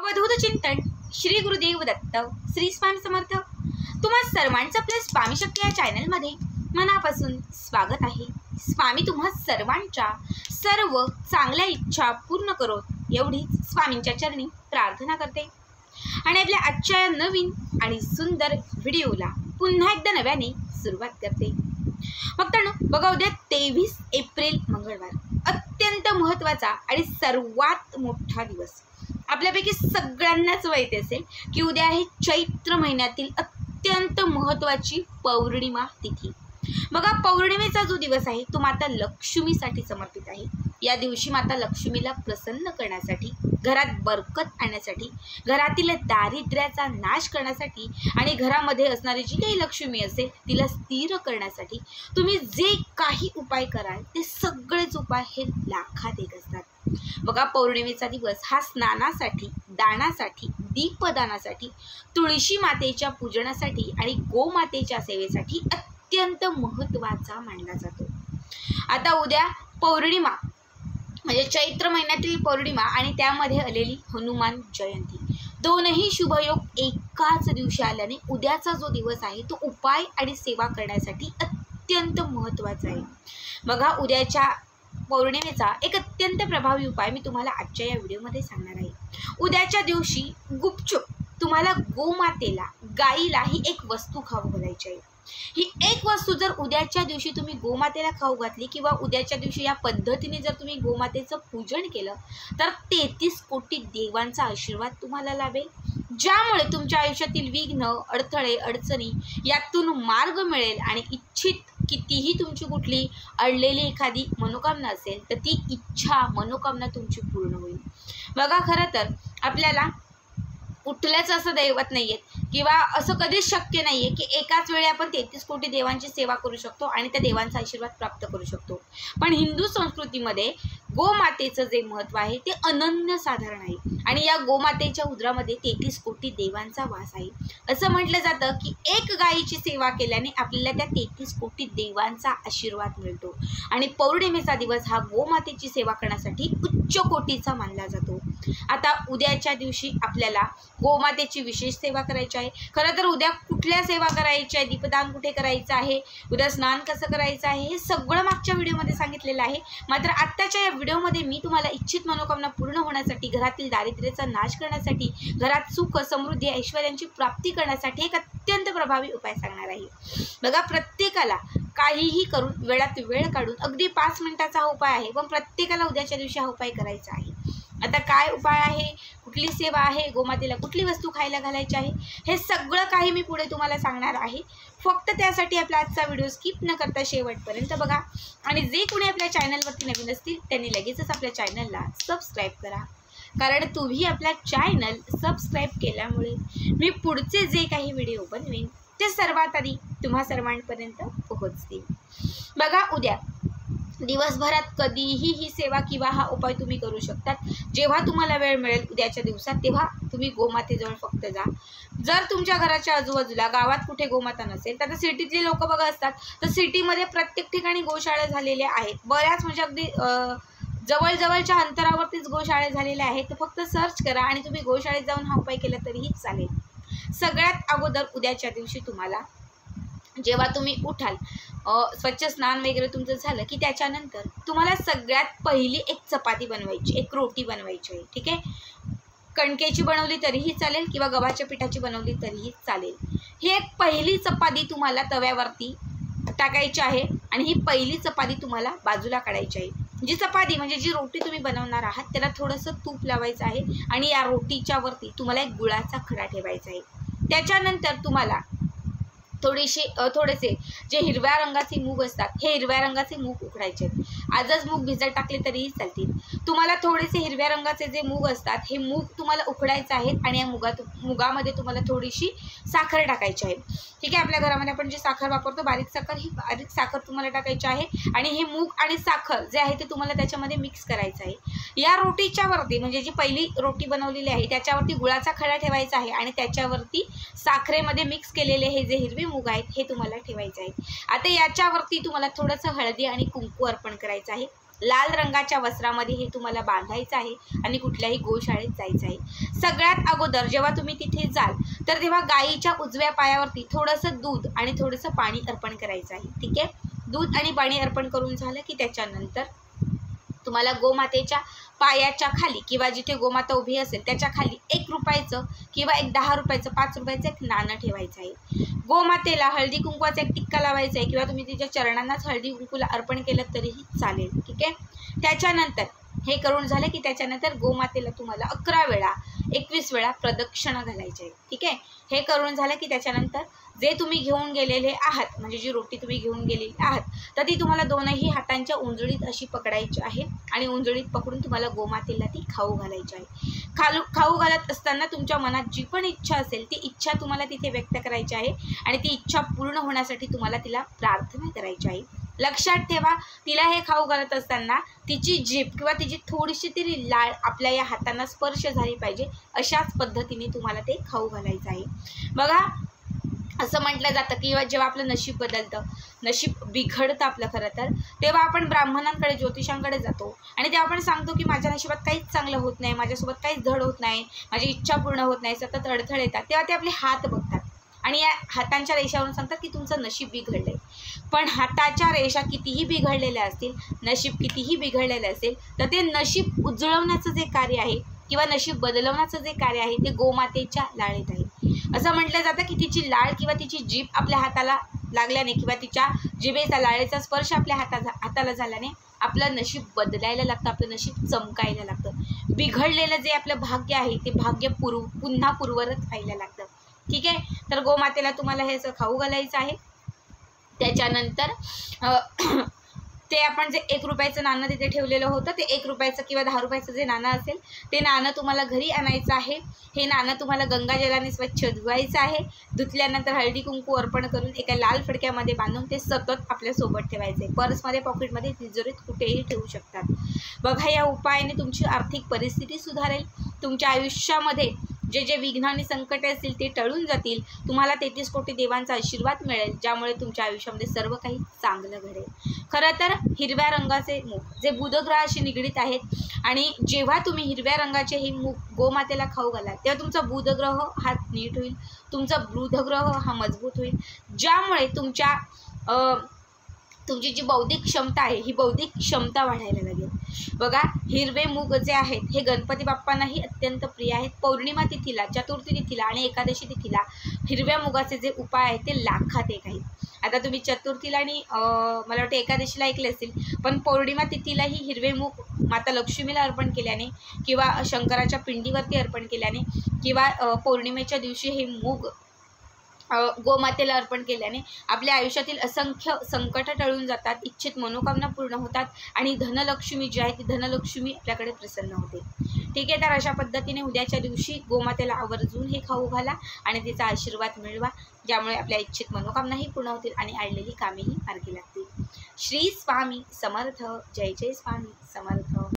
अवधूत चिंतन श्री गुरुदेव दत्त श्री स्वामी समर्थ। तुम्हा सर्वांचं आपल्या स्वामी शक्ती या चॅनलमध्ये मनापासून स्वागत आहे। स्वामी तुम्हा सर्वांच्या सर्व चांगल्या इच्छा पूर्ण करो एवढीच स्वामींच्या चरणी प्रार्थना करते आणि आपल्या आजच्या या नवीन आणि सुंदर व्हिडिओला पुन्हा एकदा नव्याने सुरुवात करते। मित्रांनो बघा, उद्या 23 एप्रिल मंगळवार अत्यंत महत्त्वाचा आणि सर्वात मोठा दिवस। आपल्यापैकी सगळ्यांनाच माहिती असेल की उद्या आहे चैत्र महिन्यातील अत्यंत महत्त्वाची पौर्णिमा तिथी। बघा, पौर्णिमेचा जो दिवस आहे तो माता लक्ष्मीसाठी समर्पित आहे। या दिवशी माता लक्ष्मीला प्रसन्न करण्यासाठी, घरात बरकत आणण्यासाठी, घरातील दारिद्र्याचा नाश करण्यासाठी आणि घरामध्ये असणारी जी काही लक्ष्मी असेल तिला स्थिर करण्यासाठी तुम्ही जे काही उपाय कराल ते सगळेच उपाय हे लाखात एक असतात। बघा, पौर्णिमेचा दिवस हा स्नानासाठी, दानासाठी, दीपदानासाठी, तुळशी मातेच्या पूजनासाठी आणि गोमातेच्या सेवेसाठी अत्यंत महत्त्वाचा मानला जातो। आता उद्या पौर्णिमा म्हणजे चैत्र महिन्यातील पौर्णिमा आणि त्यामध्ये आलेली हनुमान जयंती, दोनही शुभयोग एकाच दिवशी आल्याने उद्याचा जो दिवस आहे तो उपाय आणि सेवा करण्यासाठी अत्यंत महत्त्वाचा आहे। बघा, उद्याच्या पौर्णिमेचा एक अत्यंत प्रभावी उपाय मी तुम्हाला आजच्या या व्हिडिओमध्ये सांगणार आहे। उद्याच्या दिवशी गुपचूप तुम्हाला गोमातेला, गाईला ही एक वस्तू खाऊ घालायची आहे। ही एक वस्तू जर उद्याच्या दिवशी तुम्ही गोमातेला खाऊ घातली किंवा उद्याच्या दिवशी या पद्धतीने जर तुम्ही गोमातेचं पूजन केलं तर 33 कोटी देवांचा आशीर्वाद तुम्हाला लाभेल, ज्यामुळे तुमच्या आयुष्यातील विघ्न, अडथळे, अडचणी यातून मार्ग मिळेल आणि इच्छित कितीही तुमची कुठली अडलेली एखादी मनोकामना असेल तर ती इच्छा, मनोकामना तुमची पूर्ण होईल। बघा, खरं तर आपल्याला कुठल्याच असं दैवत नाही आहे किंवा असं कधीच शक्य नाही आहे की एकाच वेळी आपण 33 कोटी देवांची सेवा करू शकतो आणि त्या देवांचा आशीर्वाद प्राप्त करू शकतो। पण हिंदू संस्कृतीमध्ये गोमातेचं जे महत्त्व आहे ते अनन्यसाधारण आहे आणि या गोमातेच्या उदरामध्ये 33 कोटी देवांचा वास आहे। असं म्हटलं जातं की एक गायीची सेवा केल्याने आपल्याला त्या 33 कोटी देवांचा आशीर्वाद मिळतो आणि पौर्णिमेचा दिवस हा गोमातेची सेवा करण्यासाठी उच्च कोटीचा मानला जातो। आता उद्याच्या दिवशी आपल्याला गोमातेची विशेष सेवा करायची आहे। खरं तर उद्या कुठल्या सेवा करायच्या आहे, दीपदान कुठे करायचं आहे, उद्या स्नान कसं करायचं आहे हे सगळं मागच्या व्हिडिओमध्ये सांगितलेलं आहे। मात्र आत्ताच्या या व्हिडिओमध्ये मी तुम्हाला इच्छित मनोकामना पूर्ण होण्यासाठी, घरातील दारिद्र्याचा नाश करण्यासाठी, घरात सुख, समृद्धी, ऐश्वर्यांची प्राप्ती करण्यासाठी एक अत्यंत प्रभावी उपाय सांगणार आहे। बघा, प्रत्येकाला काहीही करून वेळात वेळ काढून अगदी 5 मिनिटाचा हा उपाय आहे, पण प्रत्येकाला उद्याच्या दिवशी हा उपाय करायचा आहे। आता काय उपाय आहे, कुठली सेवा आहे, गोमातेला कुठली वस्तू खायला घालायची आहे, हे सगळं काही मी पुढे तुम्हाला सांगणार आहे। फक्त त्यासाठी आपला आजचा व्हिडिओ स्किप न करता शेवटपर्यंत बघा आणि जे कोणी आपल्या चॅनलवरती नवीन असतील त्यांनी लगेचच आपल्या चॅनलला सबस्क्राईब करा, कारण तुम्ही आपला चॅनल सबस्क्राईब केल्यामुळे मी पुढचे जे काही व्हिडिओ बनवेन ते सर्वात आधी तुम्हा सर्वांपर्यंत पोहोचतील। बघा, उद्या दिवसभरात कधीही ही सेवा किंवा हा उपाय तुम्ही करू शकतात। जेव्हा तुम्हाला वेळ मिळेल उद्याच्या दिवसात तेव्हा तुम्ही गोमातेजवळ फक्त जा। जर तुमच्या घराच्या आजूबाजूला गावात कुठे गोमाता नसेल तर सिटीतले लोक बघा असतात तर सिटीमध्ये प्रत्येक ठिकाणी गोशाळा झालेल्या आहेत, बऱ्याच म्हणजे अगदी जवळजवळच्या अंतरावरतीच गोशाळे झालेले आहेत। तर फक्त सर्च करा आणि तुम्ही गोशाळेत जाऊन हा उपाय केला तरीही चालेल। सगळ्यात अगोदर उद्याच्या दिवशी तुम्हाला जेव्हा तुम्ही उठाल, स्वच्छ स्नान वगैरे तुमचं झालं की त्याच्यानंतर तुम्हाला सगळ्यात पहिली एक चपाती बनवायची, एक रोटी बनवायची आहे। ठीक आहे, कणकेची बनवली तरीही चालेल किंवा गव्हाच्या पिठाची बनवली तरीही चालेल। ही एक पहिली चपाती तुम्हाला तव्यावरती टाकायची आहे आणि ही पहिली चपाती तुम्हाला बाजूला काढायची आहे। जी चपाती म्हणजे जी रोटी तुम्ही बनवणार आहात त्याला थोडंसं तूप लावायचं आहे आणि या रोटीच्या वरती तुम्हाला एक गुळाचा खडा ठेवायचा आहे। त्याच्यानंतर तुम्हाला थोडेसे जे हिरव्या रंगाचे मूग असतात हे हिरव्या रंगाचे मूग उकडायचे आहेत। आजच मूग भिजत टाकले तरीही चालतील। तुम्हाला थोडेसे हिरव्या रंगाचे जे मूग असतात हे मूग तुम्हाला उकडायचे आहेत आणि या मुगामध्ये तुम्हाला थोडीशी साखर टाकायची आहे। ठीक आहे, आपल्या घरामध्ये आपण जी साखर वापरतो बारीक साखर, ही बारीक साखर तुम्हाला टाकायची आहे आणि हे मूग आणि साखर जे आहे ते तुम्हाला त्याच्यामध्ये मिक्स करायचं आहे। या रोटीच्या वरती म्हणजे जी पहिली रोटी बनवलेली आहे त्याच्यावरती गुळाचा खडा ठेवायचा आहे आणि त्याच्यावरती साखरेमध्ये मिक्स केलेले हे जे हिरवे मूग आहेत हे तुम्हाला ठेवायचे आहेत। आता याच्यावरती तुम्हाला थोडंसं हळदी आणि कुंकू अर्पण करायचं आहे लाल रंगाच्या वस्त्रामध्ये हे तुम्हाला बांधायचं आहे आणि कुठल्याही गोशाळेत जायचं आहे। सगळ्यात अगोदर जेव्हा तुम्ही तिथे जाल तर तेव्हा गायीच्या उजव्या पायावरती थोडंसं दूध आणि थोडंसं पाणी अर्पण करायचं आहे। ठीक आहे, दूध आणि पाणी अर्पण करून झालं की त्याच्यानंतर तुम्हाला गोमातेच्या पायाच्या खाली किंवा जिथे गोमाता उभी असेल त्याच्या खाली 1 रुपयाचं किंवा एक 10 रुपयाचं 5 रुपयाचं एक नाणं ठेवायचं आहे। गोमातेला हळदी कुंकवाचा एक टिक्का लावायचा आहे किंवा तुम्ही तिच्या चरणांनाच हळदी कुंकूला अर्पण केलं तरीही चालेल। ठीक आहे, त्याच्यानंतर हे करून झालं की त्याच्यानंतर गोमातेला तुम्हाला 11 वेळा 21 वेळा प्रदक्षिणा घालायची आहे। ठीक आहे, हे करून झालं की त्याच्यानंतर जे तुम्ही घेऊन गेलेले आहात म्हणजे जी रोटी तुम्ही घेऊन गेलेली आहात तर ती तुम्हाला दोनही हातांच्या उंजळीत अशी पकडायची आहे आणि उंजळीत पकडून तुम्हाला गोमातेला ती खाऊ घालायची आहे। खाऊ घालत असताना तुमच्या मनात जी पण इच्छा असेल ती इच्छा तुम्हाला तिथे व्यक्त करायची आहे आणि ती इच्छा पूर्ण होण्यासाठी तुम्हाला तिला प्रार्थना करायची आहे। लक्षात ठेवा, तिला हे खाऊ घालत असताना तिची जीभ किंवा तिची थोडीशी तरी लाळ आपल्या या हातांना स्पर्श झाली पाहिजे, अशाच पद्धतीने तुम्हाला ते खाऊ घालायचं आहे। बघा, असं म्हटलं जातं की जेव्हा आपलं नशीब बदलतं, नशीब बिघडतं आपलं खरं तर, तेव्हा आपण ब्राह्मणांकडे ज्योतिषांकडे जातो आणि तेव्हा आपण सांगतो की माझ्या नशिबात काहीच चांगलं होत नाही, माझ्यासोबत काहीच धड होत नाही, माझी इच्छा पूर्ण होत नाही, सतत अडथळे येतात। तेव्हा ते आपले हात बघतात आणि या हातांच्या रेषावरून सांगतात की तुमचं नशीब बिघडलंय। पण हाताच्या रेषा कितीही बिघडलेल्या असतील, नशीब कितीही बिघडलेलं असेल तर ते नशीब उजळवण्याचं जे कार्य आहे किंवा नशीब बदलवण्याचं जे कार्य आहे ते गोमातेच्या लाळेत आहे। असं म्हटलं जातं की तिची लाळ किंवा तिची जीभ आपल्या हाताला लागल्याने किंवा तिच्या जिभेचा लाळेचा स्पर्श आपल्या हाताला झाल्याने आपलं नशीब बदलायला लागतं, आपलं नशीब चमकायला लागतं, बिघडलेलं जे आपलं भाग्य आहे ते भाग्य पुन्हा पूर्वरत व्हायला लागतं। ठीक आहे, तर गोमातेला तुम्हाला हे असं खाऊ घालायचं आहे। त्याच्यानंतर ते आपण जे 1 रुपयाचं नाणं तिथे ठेवलेलं होतं ते 1 रुपयाचं किंवा 10 रुपयाचं जे नाणं असेल ते नाणं तुम्हाला घरी आणायचं आहे। हे नाणं तुम्हाला गंगाजलाने स्वच्छ धुवायचं आहे। धुतल्यानंतर हळदी कुंकू अर्पण करून एका लाल फडक्यामध्ये बांधून ते सतत आपल्यासोबत ठेवायचं आहे। पर्समध्ये, पॉकेटमध्ये, तिजोरीत कुठेही ठेवू शकतात। बघा, या उपायाने तुमची आर्थिक परिस्थिती सुधारेल, तुमच्या आयुष्यामध्ये जे विघ्न आणि संकटे असतील ते टळून जातील, तुम्हाला 33 कोटी देवांचा आशीर्वाद मिळेल, ज्यामुळे तुमच्या आयुष्यामध्ये सर्व काही चांगलं घडेल। खरं तर हिरव्या रंगाचे मूग जे बुधग्रहाशी निगडीत आहेत आणि जेव्हा तुम्ही हिरव्या रंगाचे हे मूग गोमातेला खाऊ घालाल तेव्हा तुमचा बुधग्रह हा नीट होईल, तुमचा बुधग्रह हा मजबूत होईल, ज्यामुळे तुमची जी बौद्धिक क्षमता आहे ही बौद्धिक क्षमता वाढायला लागेल। बघा, हिरवे मूग जे आहेत हे गणपती बाप्पांनाही अत्यंत प्रिय आहेत। पौर्णिमा तिथीला, चतुर्थी तिथीला आणि एकादशी तिथीला हिरव्या मुगाचे जे उपाय आहेत ते लाखात एक आहेत। आता तुम्ही चतुर्थीला आणि मला वाटतं एकादशीला ऐकले असतील, पण पौर्णिमा तिथीलाही हिरवे मूग माता लक्ष्मीला अर्पण केल्याने किंवा शंकराच्या पिंडीवरती अर्पण केल्याने किंवा पौर्णिमेच्या दिवशी हे मूग गोमातेला अर्पण केल्याने आपल्या आयुष्यातील असंख्य संकट टळून जातात, इच्छित मनोकामना पूर्ण होतात आणि धनलक्ष्मी जी आहे ती धनलक्ष्मी आपल्याकडे प्रसन्न होते। ठीक आहे, तर अशा पद्धतीने उद्याच्या दिवशी गोमातेला आवर्जून हे खाऊ घाला आणि तिचा आशीर्वाद मिळवा, ज्यामुळे आपल्या इच्छित मनोकामनाही पूर्ण होतील आणि आणलेली कामेही मार्गी लागतील। श्री स्वामी समर्थ। जय जय स्वामी समर्थ।